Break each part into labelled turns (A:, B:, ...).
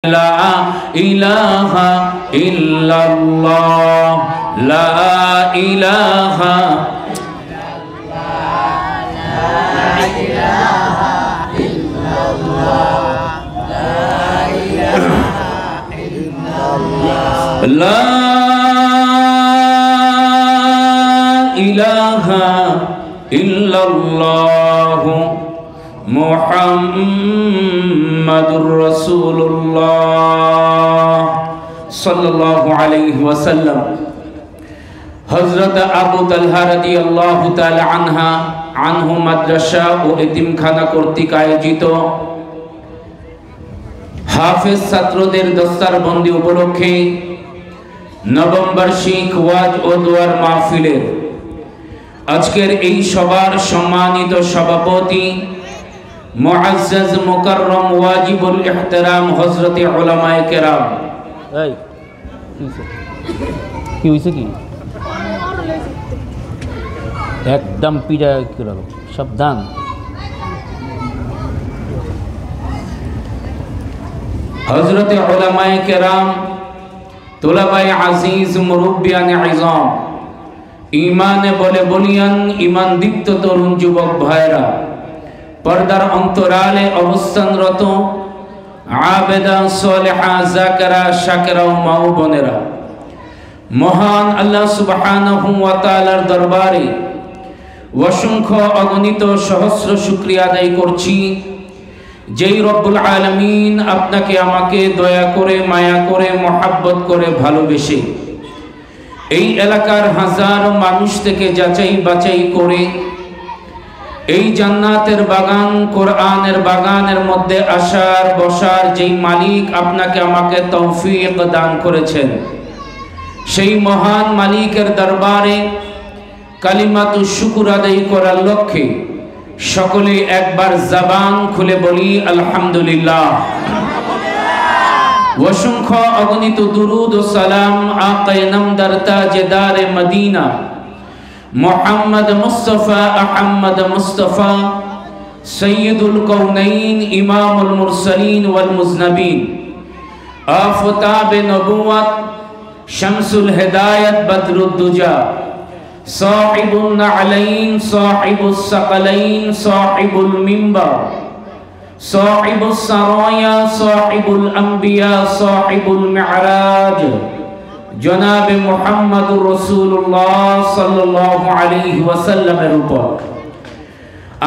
A: لا إله إلا الله لا إله إلا الله لا إله إلا الله মুহাম্মাদুর রাসূলুল্লাহ সাল্লাল্লাহু আলাইহি ওয়াসাল্লাম। হযরত আবু তালহা রাদিয়াল্লাহু তাআলা আনহু মাদ্রাসা ও এতিমখানা কর্তৃক আয়োজিত হাফেজ ছাত্রদের দস্তারবন্দি উপলক্ষে নবম বার্ষিক ওয়াজ ও দোয়ার মাহফিলের আজকের এই সবার সম্মানিত সভাপতি মুআজ্জাজ মুকাররম ওয়াজিবুল ইহতিরাম হযরতে উলামায়ে কেরাম।
B: এই কি হইছে কি একদম পিড়া করো, সাবধান।
A: হযরতে উলামায়ে কেরাম, তুলাবায়ে আজিজ, মুরব্বিয়ানে ইজাম, ঈমানে বলে বলিয়ান, ঈমান দীপ্ত তরুণ যুবক ভাইরা, পর্দার অন্তরালে অবস্থানরত আবেদা, সালেহা, যাকিরা, শাকিরা ও মা ও বোনেরা, মহান আল্লাহ সুবহানাহু ওয়া তাআলার দরবারে অসংখ্য অগণিত সহস্র শুকরিয়া আদায় করছি, যেই রব্বুল আলামিন আপনাকে আমাকে দয়া করে, মায়া করে, মহব্বত করে, ভালোবেসে এই এলাকার হাজার মানুষ থেকে যাচাই বাছাই করে এই জান্নাতের বাগান, কোরআনের বাগানের মধ্যে আসার বসার যেই মালিক আপনাকে আমাকে তৌফিক দান করেছেন, সেই মহান মালিকের দরবারে কালিমাতু শুকর আদায় করার লক্ষ্যে সকলে একবার জবান খুলে বলি আলহামদুলিল্লাহ। অসংখ্য অগণিত দুরুদ ও সালাম আকায়ে নামদার তাজদারে মদিনা মুহাম্মদ মুস্তাফা আহমদ মুস্তাফা সৈয়দুল কওনাইন ইমামুল মুরসালিন ওয়াল মুজনবিন আফতাবে নবুওয়াত শামসুল হিদায়াত বদরুদ দুজা সাহিবুন নালাইন সাহিবুস সাকালাইন সাহিবুল মিম্বার সাহিবুস সারায়া সাহিবুল আম্বিয়া সাহিবুল মি'রাজ জনাবে মুহাম্মদুর রাসূলুল্লাহ সাল্লাল্লাহু আলাইহি ওয়াসাল্লামের উপর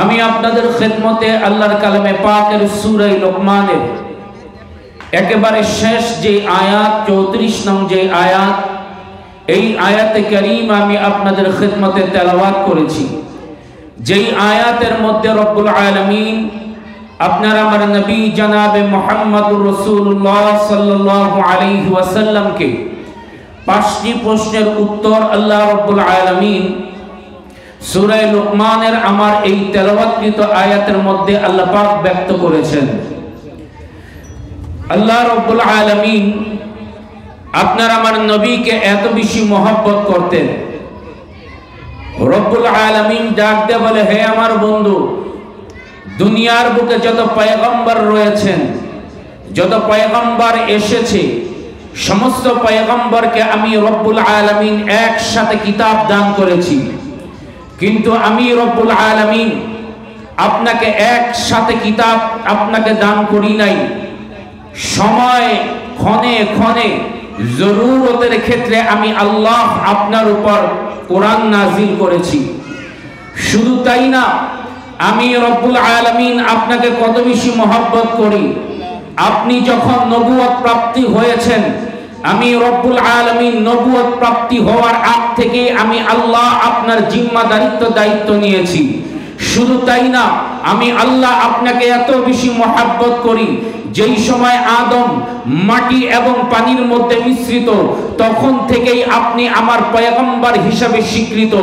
A: আমি আপনাদের খেদমতে আল্লাহর কালামে পাকের সূরা লোকমানের একেবারে শেষ যে আয়াত 34 নং যে আয়াত, এই আয়াতে কারীম আমি আপনাদের খেদমতে তেলাওয়াত করেছি। যেই আয়াতের মধ্যে রব্বুল আলামিন আপনার আমার নবী জনাবে মুহাম্মদুর রাসূলুল্লাহ সাল্লাল্লাহু আলাইহি ওয়াসাল্লামকে 5টি প্রশ্নের উত্তর আল্লাহ রাব্বুল আলামিন সূরা লোকমানের আমার এই তেলাওয়াতকৃত আয়াতের মধ্যে আল্লাহ পাক ব্যক্ত করেছেন। আল্লাহ রাব্বুল আলামিন আপনার আমার নবীকে এত বেশি মহব্বত করতেন, রব্বুল আলামিন ডাক দিয়ে বলে, হে আমার বন্ধু, দুনিয়ার বুকে যত পয়গম্বর রয়েছেন, যত পয়গম্বর এসেছে, সমস্ত পয়গম্বরকে আমি রব্বুল আলামিন একসাথে কিতাব দান করেছি, কিন্তু আমি রব্বুল আলামিন আপনাকে একসাথে কিতাব আপনাকে দান করি নাই। সময় ক্ষণে ক্ষণে জরুরতের ক্ষেত্রে আমি আল্লাহ আপনার উপর কোরআন নাজিল করেছি। শুধু তাই না, আমি রব্বুল আলামিন আপনাকে কত বেশি মহব্বত করি, আপনি যখন নবুয়ত প্রাপ্তি হয়েছেন, আমি রব্বুল আলামিন নবুয়ত প্রাপ্তি হওয়ার আগ থেকে আমি আল্লাহ আপনার দায়িত্ব নিয়েছি। শুধু তাই না, আমি আল্লাহ আপনাকে এত বেশি মহব্বত করি, যেই সময় আদম মাটি এবং পানির মধ্যে মিশ্রিত, তখন থেকেই আপনি আমার পয়গম্বর হিসাবে স্বীকৃত।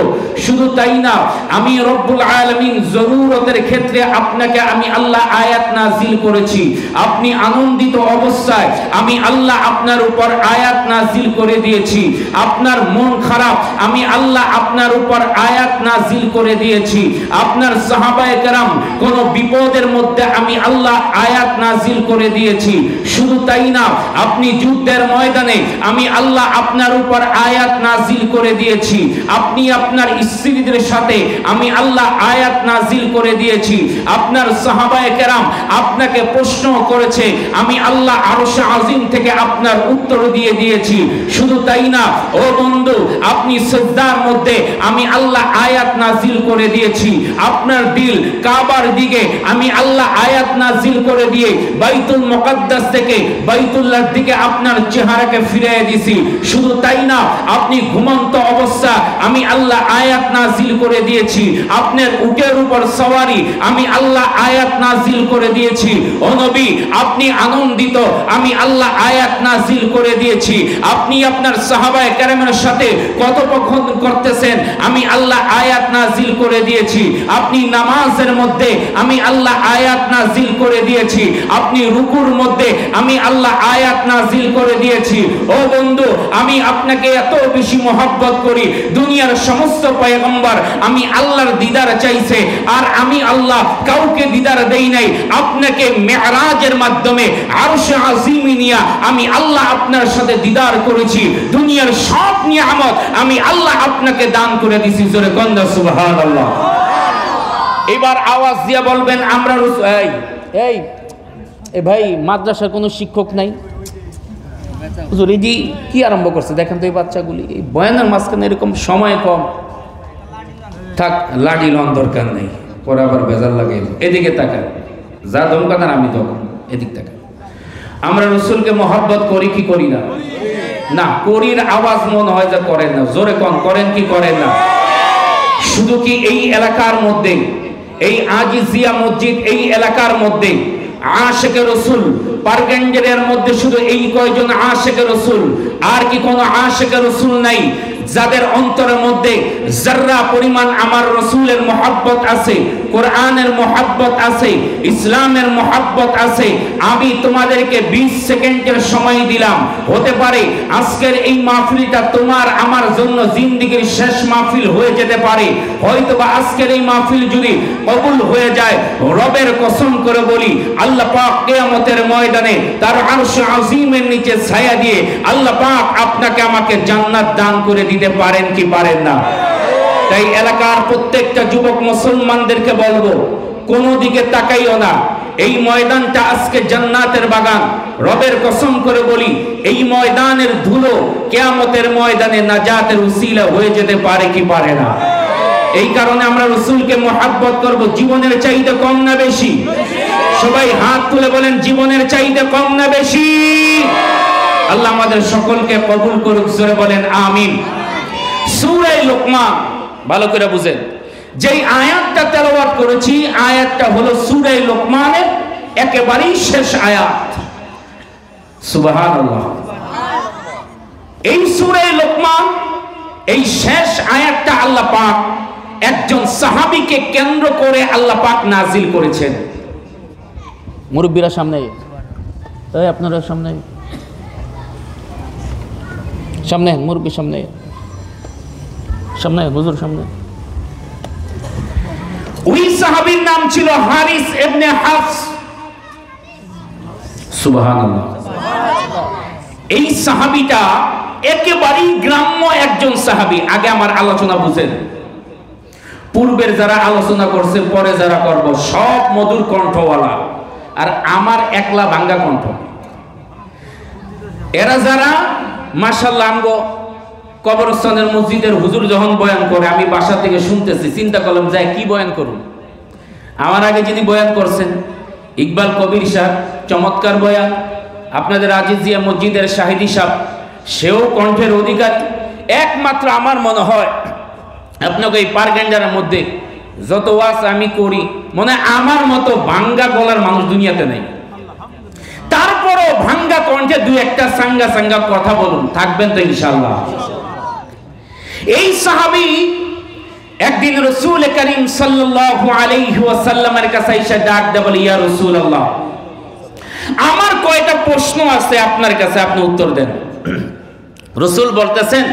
A: শুধু তাই না, আমি রব্বুল আলামিন জরুরতের ক্ষেত্রে আপনাকে আমি আল্লাহ আয়াত নাজিল করেছি, আপনি আনন্দিত অবস্থায় আমি আল্লাহ আপনার উপর আয়াত নাজিল করে দিয়েছি। আপনার মন খারাপ, আমি আল্লাহ আপনার উপর আয়াত নাজিল করে দিয়েছি। আপনার সাহাবায়ে কেরাম কোন বিপদের মধ্যে আমি আল্লাহ আয়াত নাজিল করে দিয়েছি। শুধু তাই না আপনি যুদ্ধের ময়দানে আমি আল্লাহ আপনার উপর আয়াত নাজিল করে দিয়েছি, আপনি আপনার স্ত্রীদের সাথে আমি আল্লাহ আয়াত নাজিল করে দিয়েছি, আপনার সাহাবায়ে কেরাম আপনাকে প্রশ্ন করেছে, আমি আল্লাহ আরশে আজিম থেকে আপনার উত্তর দিয়ে দিয়েছি। শুধু তাই না ও বন্ধু, আপনি সিজদার মধ্যে আমি আল্লাহ আয়াত নাজিল করে দিয়েছি, আপনার দিল কাবার দিকে আমি আল্লাহ আয়াত নাজিল করে দিয়ে বাইতুল মুকাদ্দাস থেকে বাইতুল্লাহর দিকে আপনার চেহারাকে ফিরিয়ে দিয়েছি। শুধু তাই না, আপনি ঘুমন্ত অবস্থা আমি আল্লাহ আয়াত নাজিল করে দিয়েছি, আপনার উটের উপর সওয়ারি আমি আল্লাহ আয়াত নাজিল করে দিয়েছি। ও নবী, আপনি আনন্দিত আমি আল্লাহ আয়াত নাজিল করে দিয়েছি, আপনি আপনার সাহাবায়ে কেরামের সাথে কথোপকথন করতেছেন আমি আল্লাহ আয়াত নাজিল করে দিয়েছি, আপনি নামাজের মধ্যে আমি আল্লাহ আয়াত নাজিল করে দিয়েছি, আপনি রুকুর মধ্যে আমি আল্লাহ আয়াত নাজিল করে দিয়েছি। ও বন্ধু, আমি আপনাকে এত বেশি মহব্বত করি, দুনিয়ার সমস্ত পয়গম্বর আমি আল্লাহর দিদার চাইছে, আর আমি আল্লাহ কাউকে দিদার দেই নাই, আপনাকে মেরাজের মাধ্যমে আরশে আজিমে নিয়া আমি আল্লাহ আপনার সাথে দিদার করেছি, দুনিয়ার সব নিয়ামত আমি আল্লাহ আপনাকে দান করে দিছি। জোরে কন্যা সুবহানাল্লাহ। এবার আওয়াজ দিয়ে বলবেন আমরা
B: এই এই ভাই, মাদ্রাসার কোনো শিক্ষক নাই? হুজুর এই যে কি আরম্ভ করছে দেখেন তো, এই বাচ্চাগুলি এই বয়ানের মাঝখানে এরকম সময় কম
A: থাক, লাঠি লন দরকার নেই, পরে আবার বেজার লাগে। এদিকে তাকান, যা দমকাতার আমি তখন এদিক তাকান। আমরা রসুলকে মহব্বত করি কি করি না? না, করির আওয়াজ মনে হয় যে করেন না। জোরে কন, করেন কি করেন না? শুধু কি এই এলাকার মধ্যে, এই আজিজিয়া মসজিদ এই এলাকার মধ্যে আশিকে রসুল পারগঞ্জের মধ্যে শুধু এই কয়জন আশিকে রসুল, আর কি কোনো আশিকে রসুল নাই যাদের অন্তরের মধ্যে যারা পরিমাণ আমার রসুলের মহব্বত আছে, কোরআনের মহব্বত আছে, ইসলামের মহব্বত আছে? আমি তোমাদেরকে 20 সেকেন্ডের সময় দিলাম, হতে পারে আজকের এই মাহফিলটা তোমার আমার জন্য জিন্দেগীর শেষ মাহফিল হয়ে যেতে পারে। হয়তোবা আজকের এই মাহফিল যদি কবুল হয়ে যায়, রবের কসম করে বলি আল্লাহ পাক কিয়ামতের ময়দানে তার আরশে আজিমের নিচে ছায়া দিয়ে আল্লাহ পাক আপনাকে আমাকে জান্নাত দান করে দিতে পারেন কি পারেন না? তাই এলাকার প্রত্যেকটা যুবক মুসলমানদেরকে বলবো, কোন দিকে তাকাইও না, এই ময়দানটা আজকে জান্নাতের বাগান। রবের কসম করে বলি এই ময়দানের ধুলো কিয়ামতের ময়দানে নাজাতের উসিলা হয়ে যেতে পারে কি পারে না? এই কারণে আমরা রাসূলকে মহব্বত করব। জীবনের চাইতে কম না বেশি? সবাই হাত তুলে বলেন, জীবনের চাইতে কম না বেশি? আল্লাহ আমাদের সকলকে কবুল করুক, জোরে বলেন আমিন। সূরা লুকমান ভালো করে বুঝেন, যেই আয়াতটা তেলাওয়াত করেছি আয়াতটা হলো সূরা লুকমানের একেবারেই শেষ আয়াত। সুবহানাল্লাহ। এই সূরা লুকমান এই শেষ আয়াতটা আল্লাহ পাক একজন সাহাবীকে কেন্দ্র করে আল্লাহ পাক নাজিল করেছেন।
B: মুরব্বীরা সামনে, এই আপনারা সামনে সামনে, মুরব্বী সামনে সামনে, হুজুর সামনে।
A: ওই সাহাবীর নাম ছিল হারিস ইবনে হাফস। সুবহানাল্লাহ। এই সাহাবীটা একেবারেই গ্রাম্য একজন সাহাবী। আগে আমার আলোচনা বুঝেন, পূর্বের যারা আলোচনা করছে পরে যারা করব সব মধুর কণ্ঠওয়ালা, আর আমার একলা ভাঙ্গা কণ্ঠ। এরা যারা মাশাআল্লাহ আমগো কবরস্থানের মসজিদের হুজুর যখন বয়ান করে আমি বাসা থেকে শুনতেছি, চিন্তা করলাম যাই কি বয়ান করুন। আমার আগে যিনি বয়ান করছেন ইকবাল কবির সাহেব, চমৎকার বয়ান। আপনাদের আজিজিয়া মসজিদের শাহিদি সাহেব, সেও কণ্ঠের অধিকারী। একমাত্র আমার মনে হয় আপনাকে এই পারগেন্ডারের মধ্যে যত ওয়াজ আমি করি, মনে আমার মতো ভাঙ্গা গলার মানুষ দুনিয়াতে নাই। তারপরও ভাঙ্গা কণ্ঠে দুই একটা সাঙ্গা সাঙ্গা কথা বলুন, থাকবেন তো ইনশাআল্লাহ। এই সাহাবী একদিন রাসূল করিম সাল্লাল্লাহু আলাইহি ওয়াসাল্লামের কাছে এসে ডাক দেয়, বলে ইয়া রাসূলুল্লাহ, আমার কয়টা প্রশ্ন আছে আপনার কাছে, আপনি উত্তর দেন। রাসূল বলতেছেন,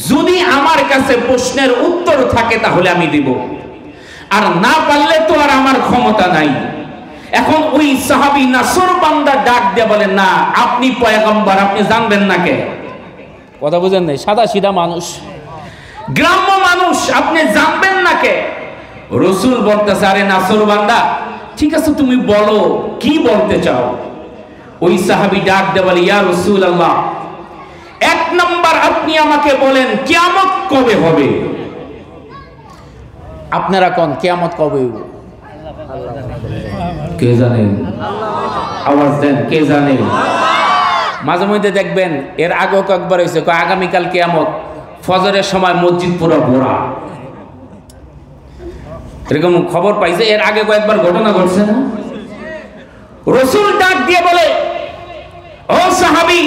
A: যদি আমার কাছে প্রশ্নের উত্তর থাকে তাহলে আমি দিব, আর না পারলে তো আর আমার ক্ষমতা নাই। এখন ওই সাহাবী নাসর বান্দা ডাক দিয়ে বলেন, না আপনি পয়গম্বর, আপনি জানবেন না কে?
B: কথা বুঝেন নাই, সাদা সিধা মানুষ,
A: গ্রাম্য মানুষ, আপনি জানবেন না কে? রাসূল বলতেছে, আরে নাসর বান্দা, ঠিক আছে তুমি বলো কি বলতে চাও। ওই সাহাবী ডাক দিয়ে বলে, ইয়া রাসূলুল্লাহ, এক নাম্বার আপনি আমাকে বলেন কিয়ামত কবে হবে?
B: আপনারা কোন কিয়ামত কবে হইব?
A: কে জানেন? আওয়াজ দেন, কে জানেন?
B: মাঝে মধ্যে দেখবেন এর আগেও কয়েকবার হয়েছে, আগামীকাল কিয়ামত, ফজরের সময় মসজিদ পুরো ভরা, এরকম খবর পাইছে। এর আগে কয়েকবার ঘটনা ঘটছে না?
A: রাসূল ডাক দিয়ে বলে, ও সাহাবী,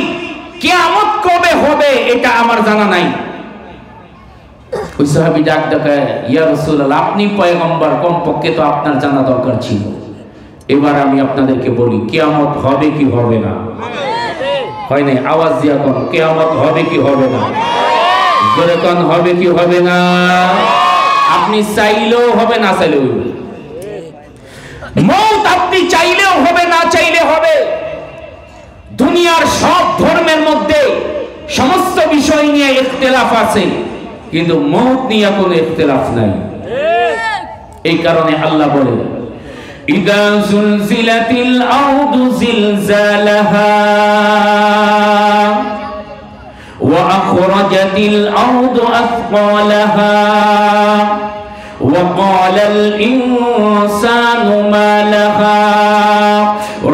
A: কিয়ামত কবে হবে এটা আমার জানা নাই। ওই সাহাবী ডাক ডাকে, ইয়া রাসূলুল্লাহ, আপনি পয়গম্বর, কমপক্ষে তো আপনার জানা দরকার ছিল। এবার আমি আপনাদেরকে বলি, কিয়ামত হবে কি হবে না? হয় নাই? আওয়াজ দিয়া কোন, কিয়ামত হবে কি হবে না? জোরে কোন, হবে কি হবে না? আপনি চাইলেও হবে, না চাইলেও হবে। মৌত আপনি চাইলেও হবে, না চাইলে হবে। দুনিয়ার সব ধর্মের মধ্যে সমস্ত বিষয় নিয়ে ইখতিলাফ আছে, কিন্তু মৌত নিয়ে কোনো ইখতিলাফ নাই। এই কারণে আল্লাহ বলে, ইদা জুলজিলাতিল আরদু জিলজালাহা ওয়া আখরাজাতিল আরদু আথকালাহা ওয়া ক্বালাল ইনসানু মা লাহা।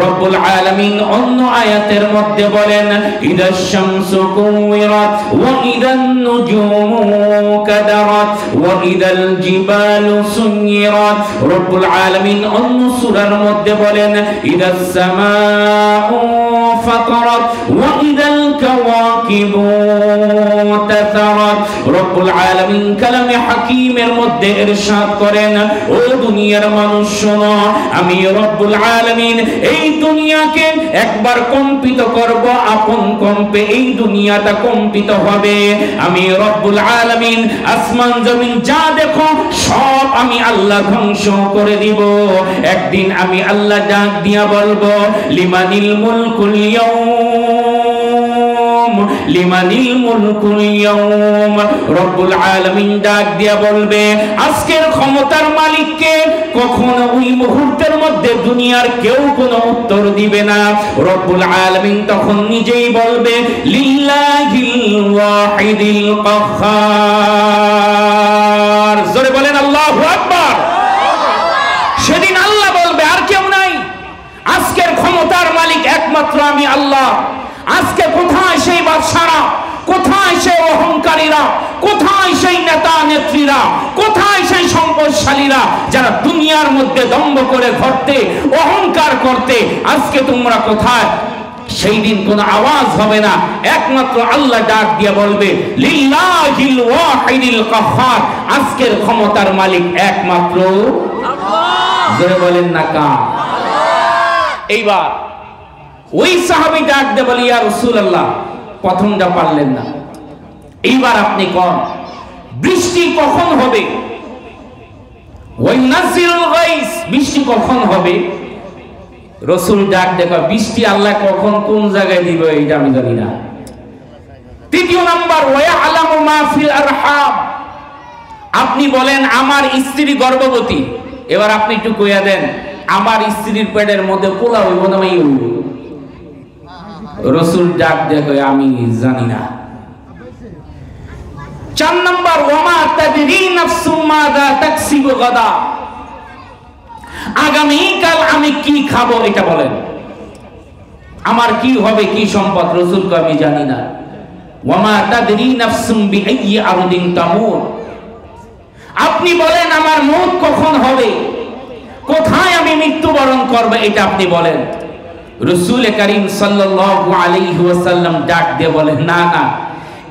A: রব্বুল আলামিন অন্য আয়াতের মধ্যে বলেন, ইদাশ শামসু কুওয়িরাত ওয়া ইদান নুজুমু কাদারাত ওয়া ইদাল জিবালু সুয়িরাত। রব্বুল আলামিন অন্য সূরার মধ্যে বলেন, ইদাস সামাউ ফাতারাত ওয়া ইদাল কাওয়াকিবু তাতারাত। রব্বুল আলামিন কালামে হাকীমের মধ্যে ইরশাদ করেন, ও দুনিয়ার মানুষ শোনো, আমি রব্বুল আলামিন এই দুনিয়াকে একবার কম্পিত করব, আপন কম্পে এই দুনিয়াটা কম্পিত হবে। আমি রব্বুল আলামিন আসমান জমিন যা দেখো সব আমি আল্লাহ ধ্বংস করে দিব। একদিন আমি আল্লাহ ডাক দিয়া বলবো, লিমানিল মুলকুল ইয়াউম, লিমানিল মুলকুল ইয়াউম। রব্বুল আলামিন ডাক দিয়া বলবে, আজকের ক্ষমতার মালিককে? কখন? ওই মুহূর্তের মধ্যে দুনিয়ার কেউ কোনো উত্তর দিবে না। রব্বুল আলামিন তখন নিজেই বলবে, লিল্লাহিল ওয়াহিদিল কাহ্হার। জোরে বলেন আল্লাহু আকবার। সেদিন আল্লাহ বলবে, আর কেউ নাই, আজকের ক্ষমতার মালিক একমাত্র আমি আল্লাহ। আজকে কোথায় সেই বাদশারা, কোথায় সেই অহংকারীরা, কোথায় সেই নেতা নেত্রীরা, কোথায় সেই সম্পদশালীরা যারা দুনিয়ার মধ্যে দম্ভ করে ঘটতে, অহংকার করতে? আজকে তোমরা কোথায়? সেই দিন কোনো আওয়াজ হবে না, একমাত্র আল্লাহ ডাক দিয়ে বলবে, লিল্লাহিল ওয়াহিদিল কাহ্হার। আজকের ক্ষমতার মালিক একমাত্র আল্লাহ। জোরে বলেন না কার? এইবার ওই সাহাবী ডাক দিয়ে বলে, ইয়া রাসূলুল্লাহ, প্রথমটা পারলেন না, এইবার আপনি কোন, বৃষ্টি কখন হবে? ওয়াইনাজিলুল গাইস, বৃষ্টি কখন হবে? রাসূল ডাক দেখো, বৃষ্টি আল্লাহ কখন কোন জায়গায় দিবে এটা আমি জানি না। তৃতীয় নাম্বার, ওয়ায়ালামু মা ফিল আরহাম, আপনি বলেন আমার স্ত্রী গর্ভবতী, এবার আপনি একটু কইয়া দেন, আমার স্ত্রীর পেটের মধ্যে পোলা হইব না মাই হইব? রাসূল ডাক দেখো, আমি জানি না। 4 নাম্বার, ওয়ামা তাদরি নাফসুম মাযা তাকসিবু গাদা, আগামীকাল আমি কি খাবো এটা বলেন। আমার কি হবে, কি সম্পদ? রাসূল কয়, আমি জানি না। ওয়ামা তাদরি নাফসুম বিআইয়ি আরদিন তামুত, আপনি বলেন আমার মওত কখন হবে, কোথায় আমি মৃত্যুবরণ করব, এটা আপনি বলেন। রাসূল করিম সাল্লাল্লাহু আলাইহি ওয়াসাল্লাম ডাক দিয়ে বলেন, না না,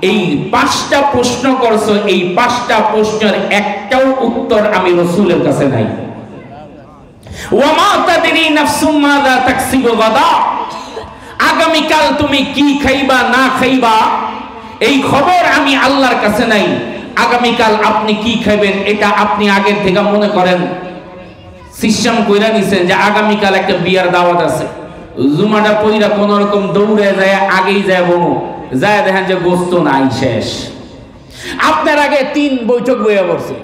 A: এই 5টা প্রশ্ন করছো, এই 5টা প্রশ্নের একটাও উত্তর আমি রাসূলের কাছে নাই। ওয়ামা তাদরি নাফসুম মাযা তাকসিবু গাদা, আগামীকাল তুমি কি খাইবা না খাইবা এই খবর আমি আল্লাহর কাছে নাই। আগামীকাল আপনি কি খাবেন এটা আপনি আগের থেকে মনে করেন, সিস্টেম কইরা নিছেন যে আগামীকাল একটা বিয়ার দাওয়াত আছে, জুমাটা পইরা কোন রকম দৌড়ে যায়, আগেই যায় বনু যায়, দেখেন যে গোস্ত নাই, শেষ।
B: আপনার আগে 3 বৈঠক বইয়া পড়ছে।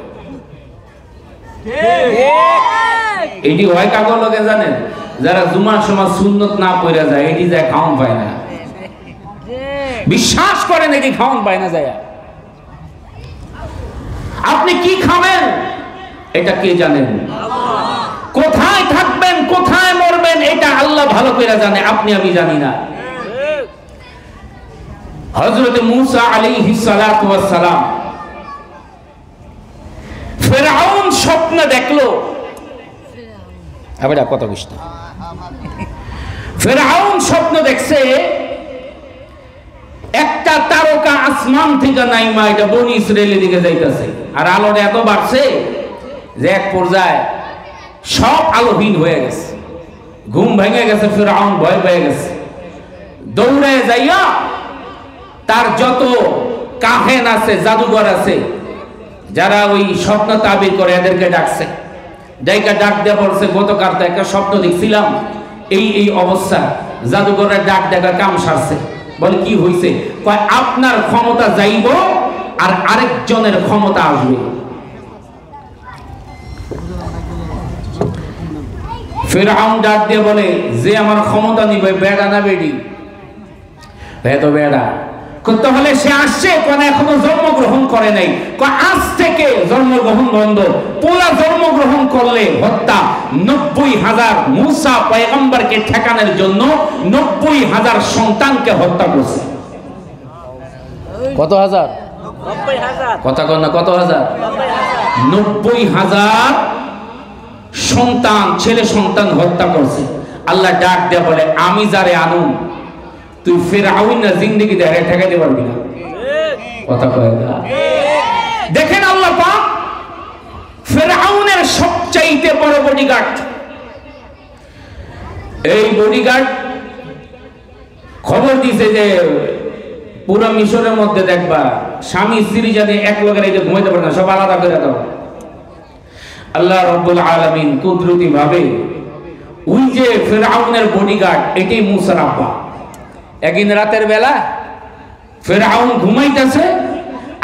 A: এটি হয় কাগজ লোকে জানেন, যারা জুমার সময় সুন্নত না পইরা যায়, এটি যায় খাওন পায় না।
B: বিশ্বাস করেন এটি খাওন পায় না যায়।
A: আপনি কি খাবেন এটা কে জানেন? কোথায় থাকবেন, কোথায় মরবেন, এটা আল্লাহ ভালো করে জানে, আপনি আমি জানি না। হযরত মূসা আলাইহিস সালাতু ওয়াস সালাম ফিরআউন স্বপ্ন দেখলো,
B: আবার কত কৃষ্ণ,
A: ফিরআউন স্বপ্ন দেখছে একটা তারকা আসমান থেকে নাইমা এটা বনি ইসরায়েলের দিকে যাইতেছে, আর আলোটা এত বাড়ছে যে এক পর্যায়ে সব আলোহীন হয়ে গেছে, ঘুম ভেঙে গেছে, ফিরআউন ভয় পেয়ে গেছে, দৌড়ে যাইয়া তার যত কাহেন আছে, জাদুঘর আছে, যারা ওই স্বপ্ন তাবির করে, এদেরকে ডাকছে, ডাক দিয়ে বলছে গতকাল তো একটা স্বপ্ন দেখছিলাম, এই এই অবস্থা, জাদুঘরের ডাক দেখা কাম সারছে। বলে কি হইছে? কয় আপনার ক্ষমতা যাইব আর আরেকজনের ক্ষমতা আসবে। ফিরআউন ডাক দিয়ে বলে যে আমার ক্ষমতা নিবে বেড়া না বেডি? তো বেড়া। তাহলে সে আসছে, কোন এখনো জন্মগ্রহণ করে নাই, আজ থেকে জন্মগ্রহণ বন্ধ, পোলা জন্মগ্রহণ করলে হত্যা। 90,000 মূসা পয়গম্বরকে ঠেকানোর জন্য 90,000 সন্তানকে হত্যা করছে।
B: কত হাজার?
A: কথা কন না, কত হাজার? 90,000 সন্তান, ছেলে সন্তান হত্যা করছে। আল্লাহ ডাক দিয়ে বলে আমি যারে আনুন তুই ফিরআউন না জিন্দেগি দেখায় ঠেকাইতে পারবি না। কথা কয় না? দেখেন আল্লাহ পাক ফিরআউনের সবচাইতে বড় বডিগার্ড, এই বডিগার্ড খবর দিছে যে পুরো মিশরের মধ্যে দেখবা স্বামী স্ত্রী যাতে এক লোকের এই ঘুমাইতে পারে না, সব আলাদা করে দাও। আল্লাহ রাব্বুল আলামিন কুদরতি ভাবে ওই যে ফিরআউনের বডিগার্ড, এটাই মূসার আব্বা। একদিন রাতের বেলা ফিরআউন ঘুমাইতেছে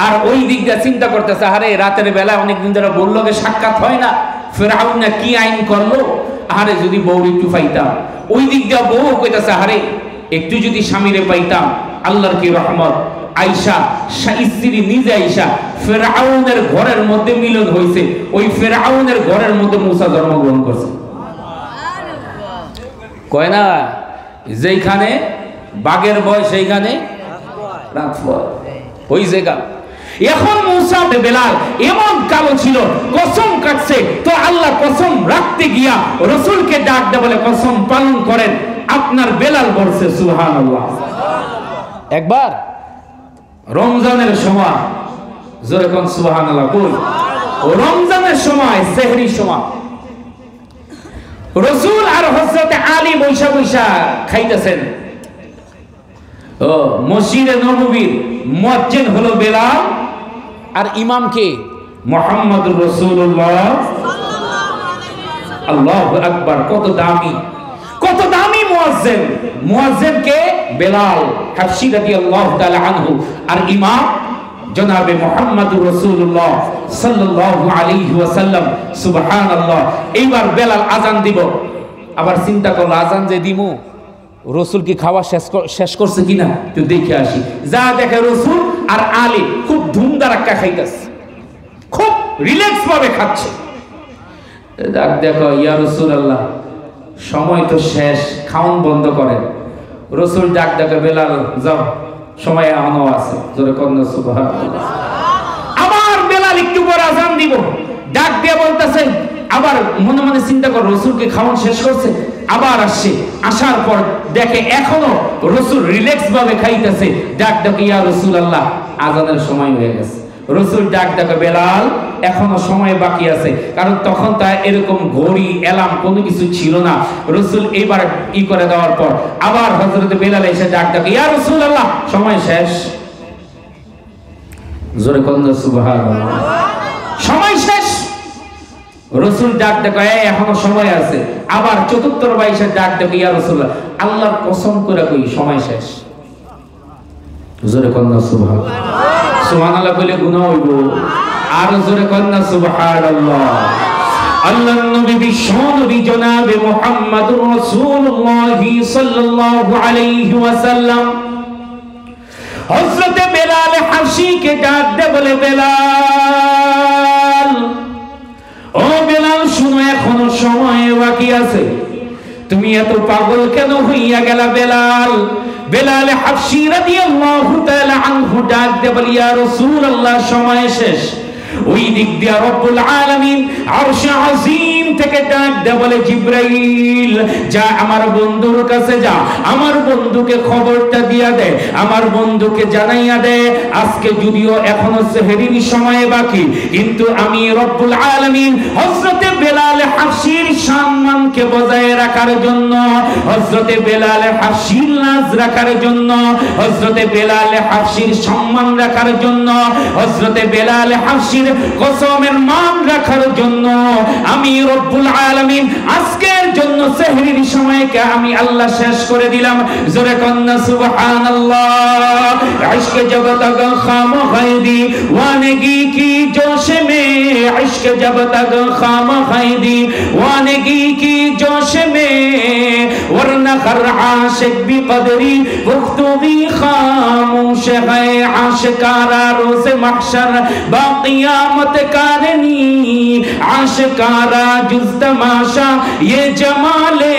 A: আর ওই দিক দিয়ে চিন্তা করতেছে, আরে রাতের বেলা অনেকদিন ধরে বললো যে সাক্ষাৎ হয় না, ফিরআউন না কি আইন করলো, আরে যদি বউ একটু পাইতাম। ওই দিক দিয়ে বউ কইতেছে, আরে একটু যদি স্বামীরে পাইতাম, আল্লাহর কি রহমত, আয়েশা স্ত্রী নিজে আয়েশা ফিরআউনের ঘরের মধ্যে মিলন হয়েছে, ওই ফিরআউনের ঘরের মধ্যে মূসা জন্মগ্রহণ করছে। কয় না যেখানে বাঘের ভয় সেইখানে ওই জায়গা। এখন মূসা বেলাল এমন কালো ছিল, কসম কাটছে, তো আল্লাহ কসম রাখতে গিয়া রাসূলকে ডাক দেয়, বলে কসম পালন করেন আপনার বেলাল বলছে সুবহানাল্লাহ।
B: একবার
A: রমজানের সময়, জোরে কোন সুবহানাল্লাহ, কই রমজানের সময় সেহরির সময় রাসূল আর হযরত আলী বৈশা বৈশা খাইতেছেন। ও মসজিদে নববীর মুয়াজ্জিন হলো বেলাল
B: আর ইমাম কে?
A: মুহাম্মদুর রাসূলুল্লাহ। আল্লাহু আকবার, কত দামি, কত দামি মুয়াজ্জিন। মুয়াজ্জিন কে? বেলাল হাবশী রাদিয়াল্লাহু তাআলা আনহু। আর ইমাম জনাবে মুহাম্মদুর রাসূলুল্লাহ সাল্লাল্লাহু আলাইহি ওয়াসাল্লাম। সুবহানাল্লাহ। এইবার বেলাল আজান দিব, আবার চিন্তা করলো আজান যে দিমু রসুল কি খাওয়া শেষ করছে কিনা তো দেখে আসি। যা দেখে রসুল আর আলী খুব ধুমধারাক্কা খাইতেছে, খুব রিল্যাক্স ভাবে খাচ্ছে। দেখো ইয়া রাসূলুল্লাহ, সময় তো শেষ, খাওন বন্ধ করেন। রসুল ডাক দেখে বেলাল যাও, সময় এখনো আছে, জোরে কন্যা সুবহানাল্লাহ। আবার বেলাল একটু পর আজান দিব, ডাক দিয়ে বলতেছেন, আবার মনে মনে চিন্তা কর রসুলকে খাওয়ান শেষ করছে, আবার আসছে, আসার পর দেখে এখনো রসুল রিল্যাক্স ভাবে খাইতেছে। ডাক ডাকে ইয়া রাসূলুল্লাহ, আজানের সময় হয়ে গেছে। রসুল ডাক ডাকে বেলাল এখনো সময় বাকি আছে, কারণ তখন তা এরকম ঘড়ি অ্যালার্ম কোনো কিছু ছিল না। রসুল এইবার ই করে দেওয়ার পর আবার হযরত বেলাল এসে ডাক ডাকে ইয়া রাসূলুল্লাহ, সময় শেষ। জোরে কন্যা সুবহানাল্লাহ, সময় শেষ। রাসূল ডাক দেখো এখনো সময় আছে। আবার চতুর্থ বার এসে ডাক দেখো ইয়া রাসূলুল্লাহ আল্লাহর কসম করে কই সময় শেষ। জোরে কন্না সুবহানাল্লাহ। সুবহানাল্লাহ বলে গুনাহ হইব, আর জোরে কন্না সুবহানাল্লাহ। আল্লাহর নবী বিশ্ব নবী জনাবে মুহাম্মদুর রাসূলুল্লাহ সাল্লাল্লাহু আলাইহি ওয়াসাল্লাম হযরত বেলাল হাবশীকে ডাক দে বলে বেলাল, ও বেলাল শুনো এখনো সময় বাকি আছে, তুমি এত পাগল কেন হইয়া গেলা বেলাল? বেলাল হাবশী রাদিয়াল্লাহু তাআলা আনহু ডাক দে বলে ইয়া রাসূলুল্লাহ সময় শেষ। ওই দিক দিয়ে রব্বুল আলামিন আরশে আজিম থেকে ডাক দে বলে জিবরাইল যা আমার বন্ধুর কাছে যা, আমার বন্ধুকে খবরটা দিয়া দে, আমার বন্ধুকে জানাইয়া দে আজকে যদিও এখনো সেহরির সময় বাকি, কিন্তু আমি রব্বুল আলামিন হযরতে বেলাল হাবশীর সম্মানকে বজায় রাখার জন্য, হযরতে বেলাল হাবশীর লাজ রাখার জন্য, হযরতে বেলাল হাবশীর সম্মান রাখার জন্য, হযরতে বেলাল হাবশীর কসমের মান রাখার জন্য আমি রব্বুল আলামিন আজকের জন্য সেহরির সময়কে আমি আল্লাহ শেষ করে দিলাম। জোরে কন্না সুবহানাল্লাহ। ইশক জব তক খাম খাইদি ওয়ানেগি কি জোশ মে, ইশক জব তক খাম খাইদি ওয়ানেগি কি জোশ মে, वरना हर आशिक भी कदरी गुफ्तगू खामोश है, आशिकारा रोज़ महशर बाक़ियामत कारनी, आशिकारा जुज़ तमाशा ये जमाले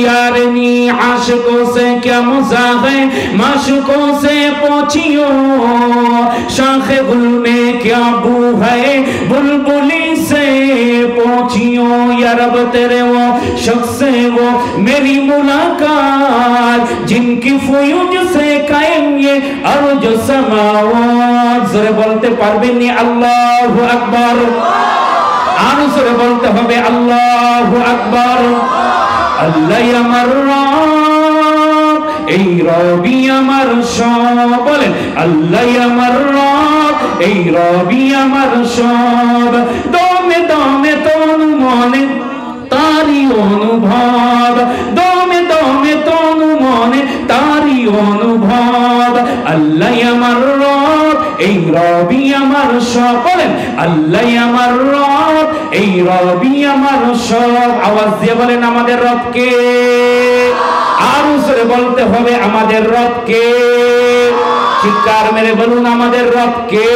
A: यारनी, आशिकों से क्या मज़ाक़ है माशूकों से पूछियो, शाख़े गुल में क्या बू है बुलबुली से पूछियो, या रब तेरे वो शख्स है वो मेरी मुलाकात जिनकी फयूज से कायम ये अर्ज समावात। জোরে বলতে পারবেন নি আল্লাহু আকবার? আরো জোরে বলতে হবে আল্লাহু আকবার। আল্লাহ আমার রব, এই রবি আমার সব, বলেন আল্লাহ আমার রব, এই রবি আমার সব, দমে দমে তনু মনে তারি অনুভব, দমে দমে তনু মনে তারি অনুভব, আল্লাহ আমার রব, এই রবি আমার সব, বলেন আল্লাহ আমার রব, এই রবি আমার সব। আওয়াজ দিয়ে বলেন আমাদের রবকে, আরো জোরে বলতে হবে আমাদের রবকে, চিৎকার মেরে বলুন আমাদের রবকে।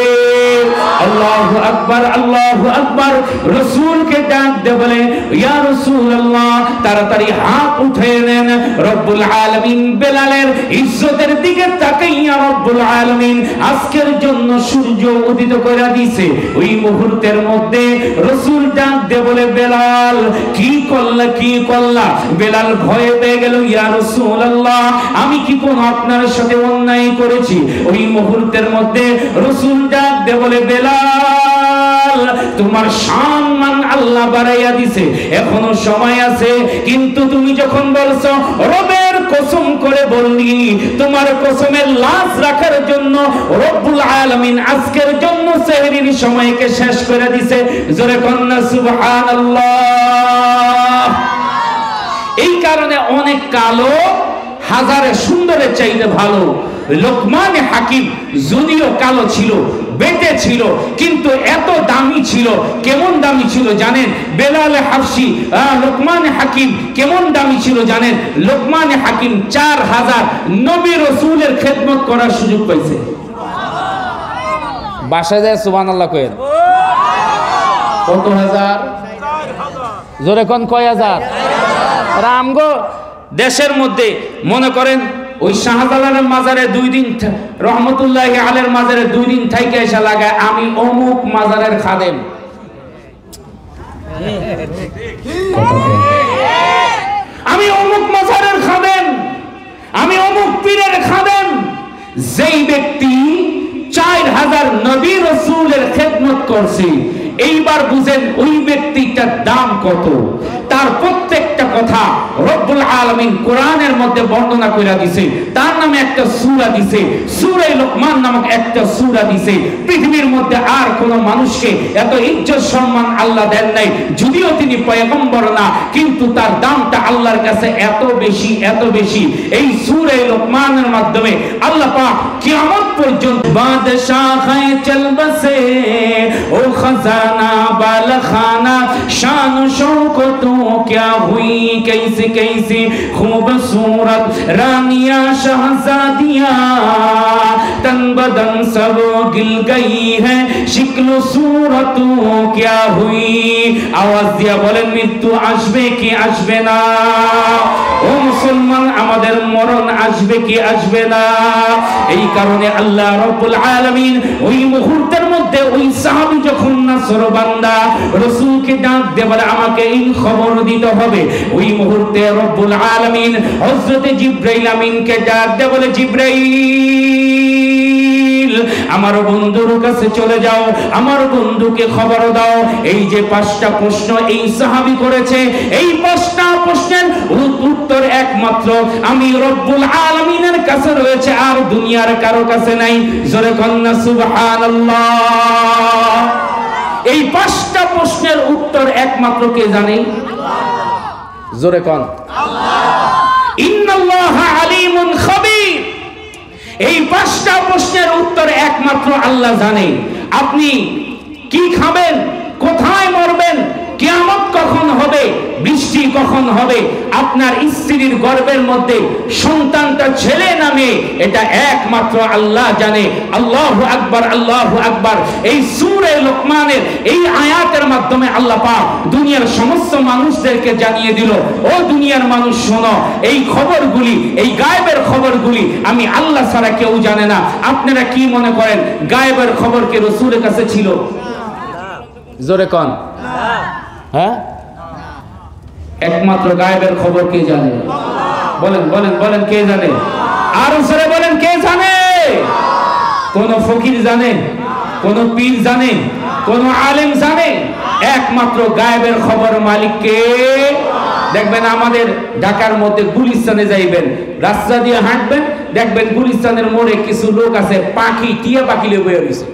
A: আল্লাহু আকবার, আল্লাহু আকবার। রাসূলকে ডাক দে বলে ইয়া রাসূলুল্লাহ তাড়াতাড়ি হাত উঠিয়ে নেন। রব্বুল আলামিন বেলালের ইজ্জতের দিকে তাকাইয়া রব্বুল আলামিন আজকের জন্য সূর্য উদিত করে দিয়েছে। ওই মুহূর্তের মধ্যে রাসূল ডাক দে বলে বেলাল কি করলা, কি করলা? বেলাল ভয় পেয়ে গেল, ইয়া রাসূলুল্লাহ আমি কি কোন আপনার সাথে অন্যায় করেছি? ওই মুহূর্তের মধ্যে রাসূল ডাক দে বলে বেলাল তোমার সম্মান আল্লাহ বাড়াইয়া দিছে, এখনো সময় আছে, কিন্তু তুমি যখন বলছো রবের কসম করে বললি, তোমার কসমের লাজ রাখার জন্য রব্বুল আলামিন আজকের জন্য সেহরির সময়কে শেষ করে দিছে। জোরে কন্না সুবহানাল্লাহ। এই কারণে অনেক কালো হাজারে সুন্দরের চাইতে ভালো। লোকমান হাকিম যদিও কালো ছিল, বেটে ছিল, কিন্তু এত দামি ছিল। কেমন দামি ছিল জানেন? বেলাল হাবশী লোকমান হাকিম কেমন দামি ছিল জানেন? লোকমান হাকিম 4000 নবী রাসূলের খেদমত করার সুযোগ পাইছে।
B: বাসায় যায় সুবহানাল্লাহ কয়েন।
A: কত হাজার?
B: জোরে কোন কয় হাজার? রামগো দেশের মধ্যে মনে করেন ওই শাহজালালের মাজারে 2 দিন, রহমতুল্লাহি আলাইহির মাজারে 2 দিন থাইকে এসে লাগায় আমি অমুক মাজারের খাদেম। আমি অমুক মাজারের খাদেম, আমি অমুক পীরের খাদেম। যেই ব্যক্তি 4000 নবী রাসূলের খেদমত করছে, এইবার বুঝেন ওই ব্যক্তিটার দাম কত।
A: তার প্রত্যেকটা কথা রব্বুল আলামিন কোরআনের মধ্যে বর্ণনা কইরা দিয়েছে। তার নামে একটা সূরা দিয়েছে, সূরা লোকমান নামক একটা সূরা দিয়েছে। পৃথিবীর মধ্যে আর কোন মানুষকে এত ইজ্জত সম্মান আল্লাহ দেন নাই, যদিও তিনি পয়গম্বর না, কিন্তু তার দামটা আল্লাহর কাছে এত বেশি, এত বেশি। এই সূরা লোকমানের মাধ্যমে আল্লাহ পাক কিয়ামত পর্যন্ত বাদশাহে চল বসে ও খজানা বালখানা শান শৌকতों क्या हुई कैसी कैसी खूबसूरत रानियां शहजादियां तन बदन सब गिल गई है शिक्ल सूरतों क्या हुई। आवाज दिया बोलें मृत्यु আসবে কি আসবে না? ও মুসলমান, আমাদের মরণ আসবে কি আসবে না? এই কারণে আল্লাহ রাব্বুল আলামিন ওই মুহূর্তের মধ্যে ওই সাহাবী যখন নাসরবান্দা রাসূলকে ডাক দিয়ে বলে আমাকে এই খবর দিতে হবে, ওই মুহূর্তে রব্বুল আলামিন হযরত জিবরাইল আমিনকে ডাক দিয়ে বলে জিবরাইল আমার বন্ধুর কাছে চলে যাও, আমার বন্ধুকে খবর দাও এই যে 5টা প্রশ্ন এই সাহাবী করেছে, এই 5টা প্রশ্নের উত্তর একমাত্র আমি রব্বুল আলামিনের কাছে রয়েছে, আর দুনিয়ার কারো কাছে নাই। জোরে কন্না সুবহানাল্লাহ। এই 5টা প্রশ্নের উত্তর একমাত্র কে জানে? জোরে কোন আল্লাহ। ইন্নাল্লাহা আলিমুন খাবীর। এই 5টা প্রশ্নের উত্তর একমাত্র আল্লাহ জানে। আপনি কি খাবেন, কোথায় মরবেন, কিয়ামত কখন হবে, বৃষ্টি কখন হবে, আপনার স্ত্রীর গর্ভের মধ্যে সন্তানটা ছেলে না মেয়ে, এটা একমাত্র আল্লাহ জানে। আল্লাহু আকবার, আল্লাহু আকবার। এই সূরা লোকমানের এই আয়াতের মাধ্যমে আল্লাহ পাক দুনিয়ার সমস্ত মানুষদেরকে জানিয়ে দিল, ও দুনিয়ার মানুষ শোনো, এই খবরগুলি, এই গায়েবের খবরগুলি আমি আল্লাহ ছাড়া কেউ জানে না। আপনারা কি মনে করেন গায়েবের খবর কি রাসূলের কাছে ছিল? জোরে কোন হ্যাঁ? একমাত্র গায়েবের খবর কে জানে? বলেন বলেন বলেন, কে জানে? আর জোরে বলেন, কে জানে? কোন ফকির জানে, কোন পীর জানে, কোন আলেম জানে? একমাত্র গায়েবের খবর মালিক কে? দেখবেন আমাদের ঢাকার মধ্যে গুলিস্তানে যাইবেন, রাস্তা দিয়ে হাঁটবেন, দেখবেন গুলিস্তানের মোড়ে কিছু লোক আছে পাখি, টিয়া পাখি লিয়ে বসে রয়েছে।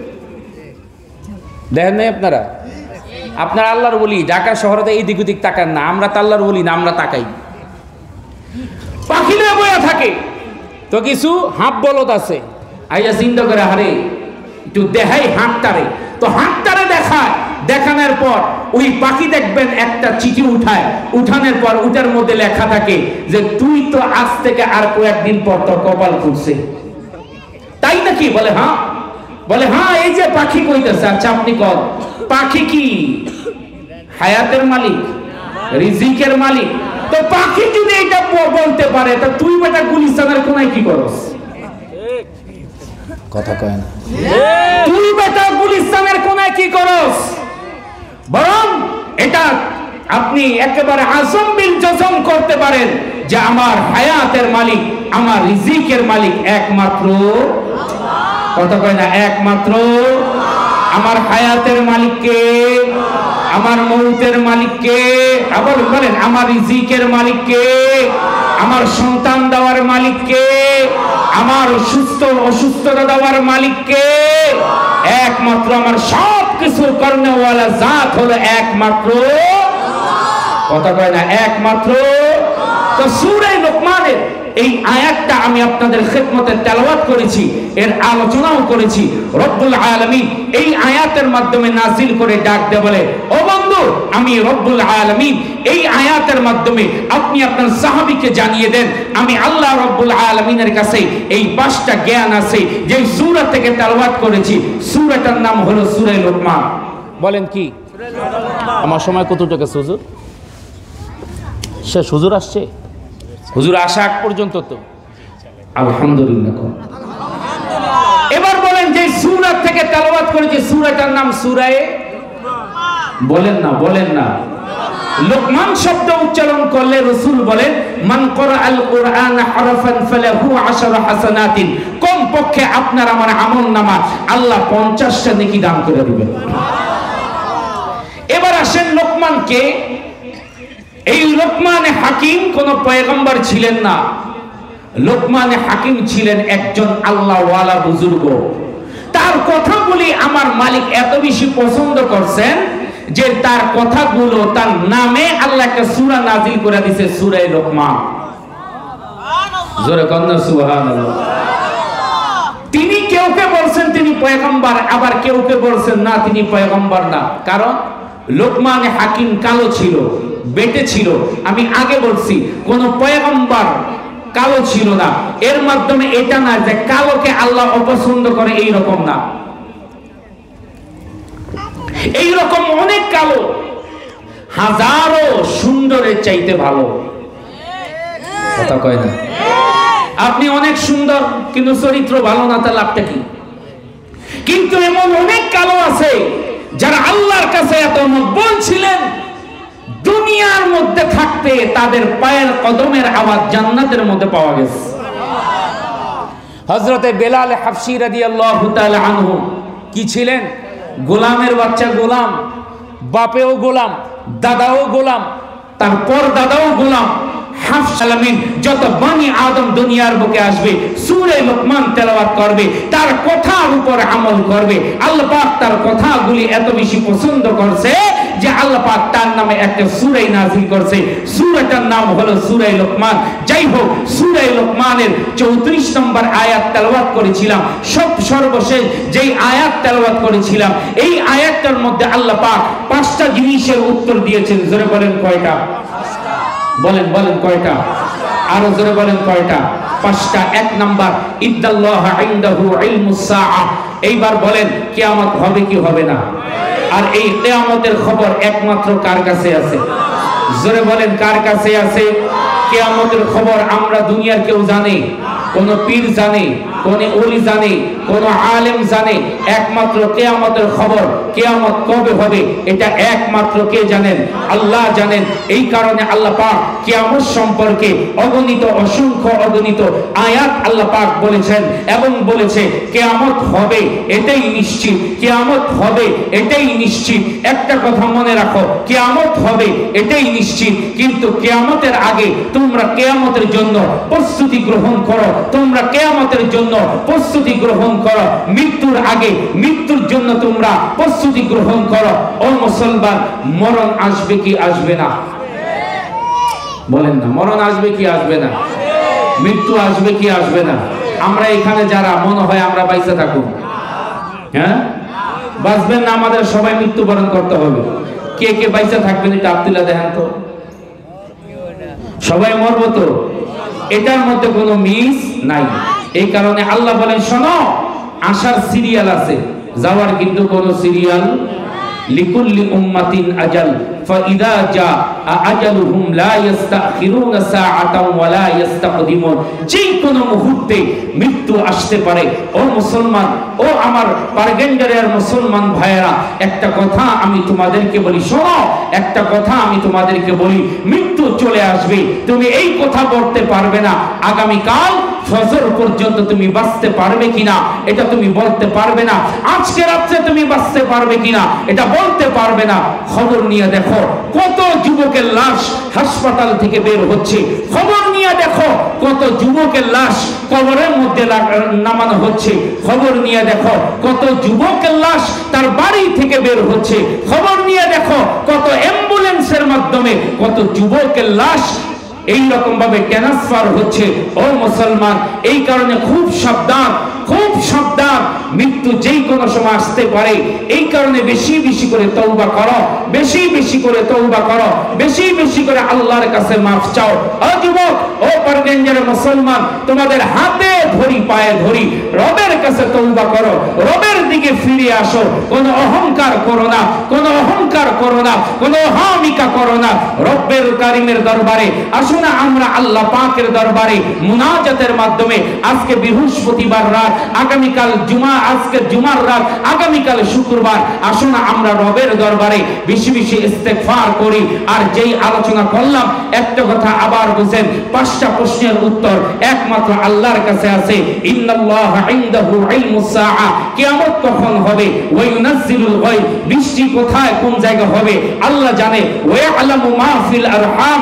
A: দেখেন নাই আপনারা? আপনার আল্লাহর বলি ঢাকা শহরে এই দিক ওদিক তাকান না, আমরা তো আল্লাহর বলি না, আমরা তাকাই। পাখি লিয়ে বসে থাকে, তো কিছু হাঁপ বলদ আছে, আইয়া চিন্তা করে হারে একটু দেখাই হাঁটটারে, তো হাঁটটারে দেখায়, দেখানোর পর ওই পাখি দেখবেন একটা চিঠি উঠায়, উঠানোর পর ওটার মধ্যে লেখা থাকে যে তুই তো আজ থেকে আর কয়েকদিন পর তোর কপাল খুলছে। তাই নাকি? বলে হ্যাঁ। বলে হ্যাঁ, এই যে পাখি কইতেছে। আচ্ছা আপনি কন, পাখি কি হায়াতের মালিক, রিজিকের মালিক? তো পাখি যদি এটা বলতে পারে, তা তুই বেটা গুলিস্তানের কোনায় কি করস? কথা কয় না। তুই বেটা গুলিস্তানের কোনায় কি করস? বরং এটা আপনি একেবারে আজম বিল জজম করতে পারেন যে আমার হায়াতের মালিক, আমার রিজিকের মালিক একমাত্র আল্লাহ। কথা কয় না? একমাত্র আমার হায়াতের মালিক কে? আমার মৌতের মালিক কে? আবার বলেন, আমার রিজিকের মালিক কে? আমার সন্তান দেওয়ার মালিক কে? আমার অসুস্থতা দেওয়ার মালিক কে? একমাত্র আমার সব কিছু কর্নেওয়ালা জাত হলো একমাত্র আল্লাহ। কথা কয় না? একমাত্র। তো সূরা লোকমানের এই আয়াতটা আমি আপনাদের খেদমতে তেলাওয়াত করেছি, এর আলোচনাও করেছি। রব্বুল আলামিন এই আয়াতের মাধ্যমে নাজিল করে ডাক দেয়, বলে ও বন্ধু, আমি রব্বুল আলামিন এই আয়াতের মাধ্যমে আপনি আপনার সাহাবীকে জানিয়ে দেন আমি আল্লাহ রব্বুল আলামিনের কাছে এই 5টা জ্ঞান আছে যে সূরা থেকে তেলাওয়াত করেছি। সূরাটার নাম হলো সূরা লোকমান। বলেন কি? আমার সময় কতটুকু হুজুর? শেষ? হুজুর আসছে? হুজুর আসা আগ পর্যন্ত তো আলহামদুলিল্লাহ। এবার বলেন যে সূরা থেকে তেলাওয়াত করেছে, সূরাটার নাম সূরা বলেন না, বলেন না। লোকমান শব্দ উচ্চারণ করলে রাসূল বলেন মান ক্বরাআল কুরআন হরফান ফালাহু 10 হাসানাতিন, কম পক্ষে আপনার আমার আমলনামা আল্লাহ 50টা নেকি দান করে দিবেন। এবার আসেন লোকমানকে এই লোকমান হাকিম কোন পয়গম্বর ছিলেন না। লোকমান হাকিম ছিলেন একজন আল্লাহওয়ালা বুজুর্গ। তার কথাগুলি আমার মালিক এত বেশি পছন্দ করছেন যে তার কথাগুলো, তার নামে আল্লাহ একটা সূরা নাজিল করে দিয়েছে, সূরা লোকমান। জোরে কন্যা সুবহানাল্লাহ। তিনি কেউ বলছেন তিনি পয়গম্বর, আবার কেউ বলছেন না তিনি পয়গম্বর না। কারণ লোকমান হাকিম কালো ছিল, বেটে ছিল। আমি আগে বলছি কোন পয়গম্বর কালো ছিল না। এর মাধ্যমে এটা না যে কালোকে আল্লাহ অপছন্দ করে, এই রকম না। এই রকম অনেক কালো হাজারো সুন্দরের চাইতে ভালো। কথা কয় না? আপনি অনেক সুন্দর কিন্তু চরিত্র ভালো না, তার লাভটা কি? কিন্তু এমন অনেক কালো আছে যারা আল্লাহর কাছে এত মকবুল ছিলেন, দুনিয়ার মধ্যে থাকতে তাদের পায়ের কদমের আওয়াজ জান্নাতের মধ্যে পাওয়া গেছে। হযরতে বেলাল হাবশী রাদিয়াল্লাহু তাআলা আনহু কি ছিলেন? গোলামের বাচ্চা, গোলাম, বাপেও গোলাম, দাদাও গোলাম, তারপর দাদাও গোলাম। হাফসালামিন যত বনি আদম দুনিয়ার বুকে আসবে, সূরা লোকমান তেলাওয়াত করবে, তার কথার উপর আমল করবে। আল্লাহ পাক তার কথাগুলি এত বেশি পছন্দ করছে যে আল্লাহ পাক তার নামে একটা সূরা নাযিল করছে। সূরাটার নাম হলো সূরা লোকমান। যাই হোক, সূরা লোকমানের 34 নম্বর আয়াত তেলাওয়াত করেছিলাম। সর্বশেষ যেই আয়াত তেলাওয়াত করেছিলাম, এই আয়াতটার মধ্যে আল্লাহ পাক 5টা জিনিসের উত্তর দিয়েছেন। জোরে বলেন কয়টা? বলেন কয়টা? আরো জোরে বলেন কয়টা? 5টা। 1 নাম্বার, ইন্নাল্লাহ ইনদাহু ইলমুস সাআ। এইবার বলেন কিয়ামত হবে কি হবে না? আর এই কিয়ামতের খবর একমাত্র কার কাছে আছে? জোরে বলেন কার কাছে আছে? কিয়ামতের খবর আমরা দুনিয়ার কেউ জানে? কোন পীর জানে? কোন ওলি জানে? কোন আলেম জানে? একমাত্র কিয়ামতের খবর, কিয়ামত কবে হবে, এটা একমাত্র কে জানেন? আল্লাহ জানেন। এই কারণে আল্লাহ পাক কিয়ামত সম্পর্কে অগণিত, অসংখ্য অগণিত আয়াত আল্লাহ পাক বলেছেন এবং বলেছে কিয়ামত হবে এটাই নিশ্চিত, কিয়ামত হবে এটাই নিশ্চিত। একটা কথা মনে রাখো, কিয়ামত হবে এটাই নিশ্চিত, কিন্তু কিয়ামতের আগে তোমরা কিয়ামতের জন্য প্রস্তুতি গ্রহণ করো। তোমরা কিয়ামতের জন্য প্রস্তুতি গ্রহণ করো। মৃত্যুর আগে মৃত্যুর জন্য তোমরা প্রস্তুতি গ্রহণ করো। ও মুসলমান, মরণ আসবে কি আসবে না? বলেন না, মরণ আসবে কি আসবে না? মৃত্যু আসবে কি আসবে না? আমরা এখানে যারা মনে হয় আমরা বাইসে থাকুন, হ্যাঁ বাঁচবেন না, আমাদের সবাই মৃত্যুবরণ করতে হবে। কে কে বাইসে থাকবেন এটা আব্দুল্লাহ দেখেন তো। সবাই মরবো তো, এটার মধ্যে কোনো মিস নাই। এই কারণে আল্লাহ বলেন শোনো, আসার সিরিয়াল আছে, যাওয়ার কিন্তু কোনো সিরিয়াল। লিকুল্লি উম্মাতিন আজাল ফাইদা জা আজালুহুম লা ইস্তাখিরুনা সাআতাও ওয়া লা ইস্তাকদিমুন। যে কোনো মুহূর্তে মৃত্যু আসতে পারে। ও মুসলমান, ও আমার পারগেন্ডারের মুসলমান ভাইয়েরা, একটা কথা আমি তোমাদেরকে বলি, শোনো, একটা কথা আমি তোমাদেরকে বলি, মৃত্যু চলে আসবে। তুমি এই কথা বলতে পারবে না আগামী কাল ফজর পর্যন্ত তুমি বাঁচতে পারবে কিনা, এটা তুমি বলতে পারবে না। আজকে রাতে তুমি বাঁচতে পারবে কিনা, এটা বলতে পারবে না। খবর নিয়ে দেখো কত যুবকের লাশ হাসপাতাল থেকে বের হচ্ছে। খবর নিয়ে দেখো কত যুবকের লাশ কবরের মধ্যে নামানো হচ্ছে। খবর নিয়ে দেখো কত যুবকের লাশ তার বাড়ি থেকে বের হচ্ছে। খবর নিয়ে দেখো কত অ্যাম্বুলেন্সের মাধ্যমে কত যুবকের লাশ এই রকম ভাবে ট্রান্সফার হচ্ছে। ও মুসলমান, এই কারণে খুব সাবধান, খুব সাবধান। মৃত্যু যেই কোনো সময় আসতে পারে। এই কারণে বেশি বেশি করে তওবা করো, বেশি বেশি করে তওবা করো, বেশি বেশি করে আল্লাহর কাছে মাফ চাও। ও যুবক, ও পারগেঞ্জার মুসলমান, তোমাদের হাতে ধরি, পায়ে ধরি, রবের কাছে তওবা করো, রবের দিকে ফিরে আসো। কোনো অহংকার করো না, কোনো অহংকার করো না, কোনো অহমিকা করো না। রব্বের কারিমের দরবারে আসো না, আমরা আল্লাহ পাকের দরবারে মুনাজাতের মাধ্যমে আজকে বৃহস্পতিবার রাত, আগামীকাল জুমা, আজকে জুমার রাত, আগামীকাল শুক্রবার। আসুন আমরা রবের দরবারে বেশি বেশি ইস্তেগফার করি। আর যেই আলোচনা করলাম, একটা কথা আবার বুঝেন, 5টা প্রশ্নের উত্তর একমাত্র আল্লাহর কাছে আছে। ইন্নাল্লাহা ইনদাহু ইলমুস সাআ, কিয়ামত কখন হবে, ওয়া ইউনাজ্জিলুল গায়ব, বৃষ্টি কোথায় কোন জায়গা হবে আল্লাহ জানে। ওয়া ইয়ালামু মা ফিল আরহাম,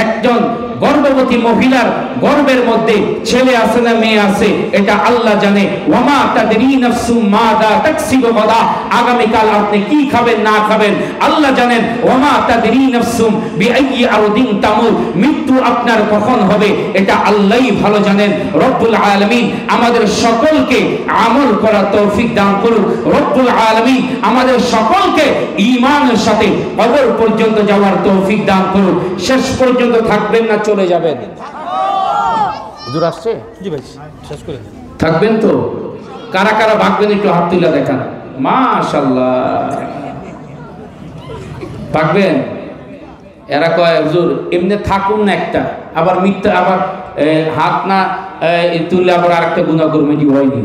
A: একজন গর্ভবতী মহিলার গর্ভের মধ্যে ছেলে আছে না মেয়ে আছে এটা আল্লাহ জানে। ওয়ামা তাদরি নাফসুম মাযা তাকসিবু গাদা, আগামীকাল আপনি কি খাবেন না খাবেন আল্লাহ জানেন। ওয়ামা তাদরি নাফসুম বিআইয়ি আরদিন তামুত, মৃত্যু আপনার কখন হবে এটা আল্লাহই ভালো জানেন। রব্বুল আলামিন আমাদের সকলকে আমল করার তৌফিক দান করুন। রব্বুল আলামিন আমাদের সকলকে ঈমানের সাথে কবর পর্যন্ত যাওয়ার তৌফিক দান করুন। শেষ পর্যন্ত থাকবেন না চলে যাবেন? হুজুর আসছে?
C: জি ভাই, শেষ করে
A: থাকবেন তো? কারা কারা ভাগবেন একটু হাত তুলে দেখান। মাশাআল্লাহ, ভাগবেন? এরা কয় হুজুর এমনি থাকুন না একটা, আবার মিথ্যা, আবার হাত না তুললে আবার আরেকটা গুনাহ করবেন, এটি হয়নি।